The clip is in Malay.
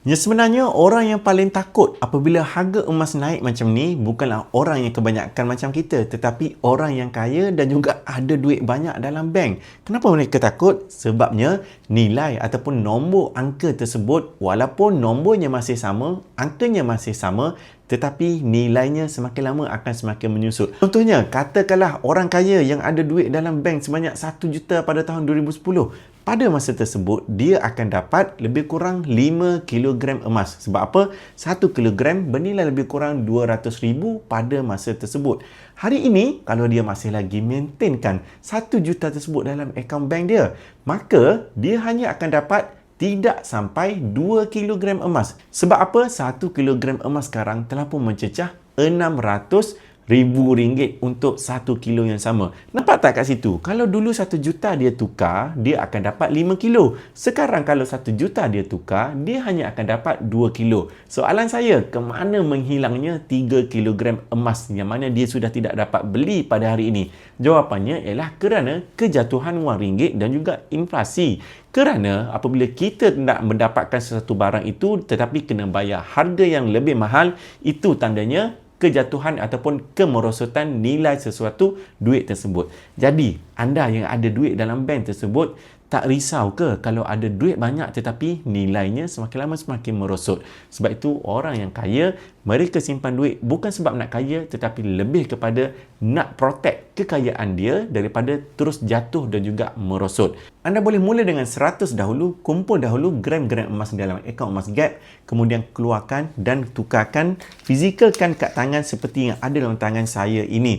Ya sebenarnya orang yang paling takut apabila harga emas naik macam ni bukanlah orang yang kebanyakan macam kita, tetapi orang yang kaya dan juga ada duit banyak dalam bank. Kenapa mereka takut? Sebabnya nilai ataupun nombor angka tersebut walaupun nombornya masih sama, angkanya masih sama, tetapi nilainya semakin lama akan semakin menyusut. Contohnya, katakanlah orang kaya yang ada duit dalam bank sebanyak 1 juta pada tahun 2010. Pada masa tersebut, dia akan dapat lebih kurang 5 kilogram emas. Sebab apa? 1 kilogram bernilai lebih kurang 200,000 pada masa tersebut. Hari ini, kalau dia masih lagi maintainkan 1 juta tersebut dalam akaun bank dia, maka dia hanya akan dapat tidak sampai 2 kilogram emas. Sebab apa? 1 kilogram emas sekarang telah pun mencecah RM600,000 untuk 1 kilo yang sama. Nampak tak kat situ? Kalau dulu 1 juta dia tukar, dia akan dapat 5 kilo. Sekarang kalau 1 juta dia tukar, dia hanya akan dapat 2 kilo. Soalan saya, ke mana menghilangnya 3 kilogram emas yang mana dia sudah tidak dapat beli pada hari ini? Jawapannya ialah kerana kejatuhan wang ringgit dan juga inflasi. Kerana apabila kita nak mendapatkan sesuatu barang itu tetapi kena bayar harga yang lebih mahal, itu tandanya kejatuhan ataupun kemerosotan nilai sesuatu duit tersebut. Jadi, anda yang ada duit dalam bank tersebut, tak risau ke kalau ada duit banyak tetapi nilainya semakin lama semakin merosot? Sebab itu orang yang kaya, mereka simpan duit bukan sebab nak kaya tetapi lebih kepada nak protect kekayaan dia daripada terus jatuh dan juga merosot. Anda boleh mula dengan 100 dahulu, kumpul dahulu gram-gram emas dalam akaun emas Gap, kemudian keluarkan dan tukarkan, fizikalkan kat tangan seperti yang ada dalam tangan saya ini.